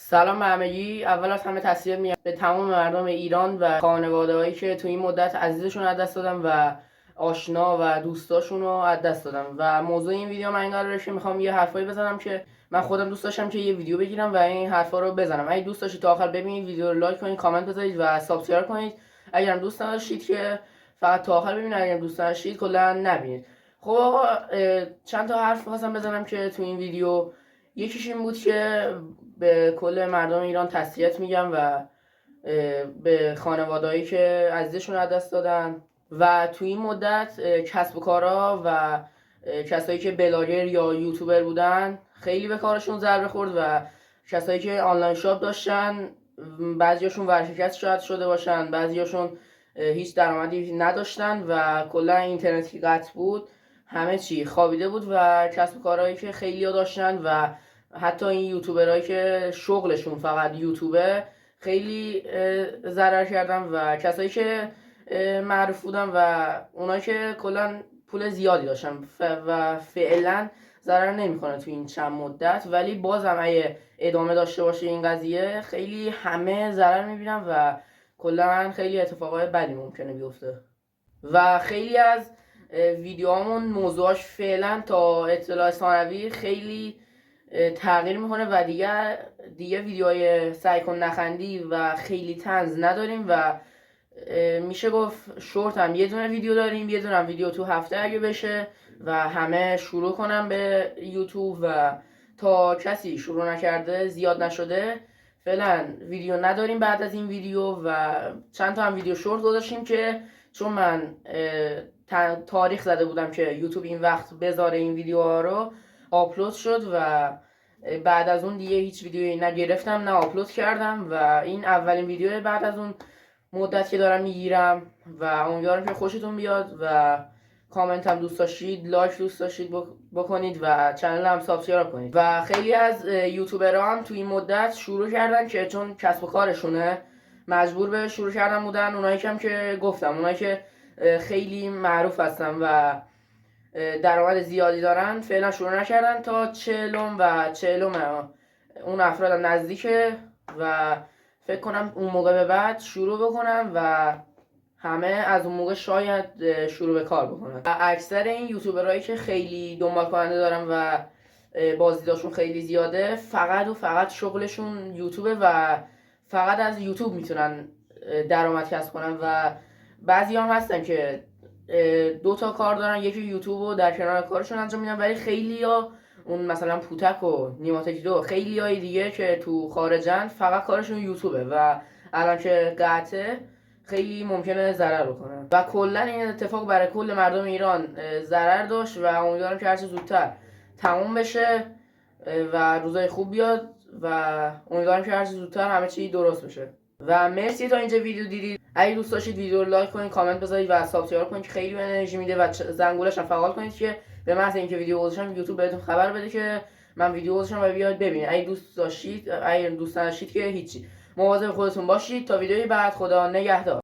سلام به همگی. اول از همه تسلیت میگم به تمام مردم ایران و خانواده‌هایی که تو این مدت عزیزشون از دست دادن و آشنا و دوستاشون رو از دست دادن. و موضوع این ویدیو من این قراره که میخوام یه حرفایی بزنم که من خودم دوست داشتم که یه ویدیو بگیرم و این حرفا رو بزنم. اگه دوست داشتید تا آخر ببینید ویدیو رو لایک کنید، کامنت بذارید و سابسکرایب کنید. اگرم دوست نداشتید که فقط تا آخر ببینید، اگرم دوست داشتید کلا نبینید. خب آقا، چند تا حرف خواستم بزنم که تو این ویدیو. یکیش این بود که به کل مردم ایران تسلیت میگم و به خانوادهایی که عزیزشون از دست دادن و تو این مدت کسب و کارها و کسایی که بلاگر یا یوتیوبر بودن خیلی به کارشون ضربه خورد و کسایی که آنلاین شاپ داشتن بعضیاشون ورشکست شاید شده باشن، بعضیاشون هیچ درآمدی نداشتن و کلا اینترنتی قطع بود، همه چی خوابیده بود و کسب و کارهایی که خیلی داشتن و حتی این یوتیوبرهایی که شغلشون فقط یوتیوبه خیلی ضرر کردن و کسایی که معروف بودن و اونایی که کلا پول زیادی داشتن و فعلا ضرر نمیکنه تو این چند مدت، ولی بازم اگه ادامه داشته باشه این قضیه خیلی همه ضرر میبینن و کلا خیلی اتفاقای بدی ممکنه بیفته. و خیلی از ویدیوهامون موضوعاش فعلا تا اطلاع ثانوی خیلی تغییر میکنه و دیگه ویدیوهای سعی کن نخندی و خیلی طنز نداریم و میشه گفت شورت هم یه دونه ویدیو داریم، یه دونه ویدیو تو هفته اگه بشه و همه شروع کنم به یوتیوب و تا کسی شروع نکرده زیاد نشده فعلا ویدیو نداریم بعد از این ویدیو. و چند تا هم ویدیو شورت گذاشتیم که چون من تاریخ زده بودم که یوتیوب این وقت بذاره این ویدیوها رو، آپلود شد و بعد از اون دیگه هیچ ویدیویی نگرفتم نه آپلود کردم و این اولین ویدیو بعد از اون مدت که دارم میگیرم و امیدوارم که خوشتون بیاد و کامنت هم دوست داشتید، لایک دوست داشتید بکنید و چنل هم سابسکرایب کنید. و خیلی از یوتیوبرها هم تو این مدت شروع کردن که چون کسب و کارشونه مجبور به شروع کردن بودن، اونایی که گفتم اونایی که خیلی معروف هستن و درآمد زیادی دارن فعلا شروع نکردن تا چهلم اون افراد نزدیکه و فکر کنم اون موقع به بعد شروع بکنم و همه از اون موقع شاید شروع به کار بکنن. و اکثر این یوتیوبرهایی که خیلی دنبال کننده دارن و بازدیداشون خیلی زیاده فقط شغلشون یوتیوبه و فقط از یوتیوب میتونن درآمد کسب کنن و بعضی هم هستن که دو تا کار دارن، یکی یوتیوب رو در کنار کارشون انجام میدن، ولی خیلی ها اون مثلا پوتک و نیماتک دو خیلی های دیگه که تو خارجن فقط کارشون یوتیوبه و الان که قطعه خیلی ممکنه ضرر بکنه و کلا این اتفاق برای کل مردم ایران ضرر داشت و امیدوارم که هرچه زودتر تموم بشه و روزای خوب بیاد و امیدوارم که هرچه زودتر همه چی درست بشه. و مرسی تا اینجا ویدیو دیدید. اگه دوست داشتید ویدیو رو لایک کنید، کامنت بذارید و سابسکرایب کنید که خیلی به انرژی میده و زنگولش هم فعال کنید که به محض اینکه ویدیو گذاشتم یوتیوب بهتون خبر بده که من ویدیو گذاشتم و بیاید ببینید. اگه دوست نداشتید که هیچی. مواظب خودتون باشید تا ویدیوی بعد. خدا نگهدار.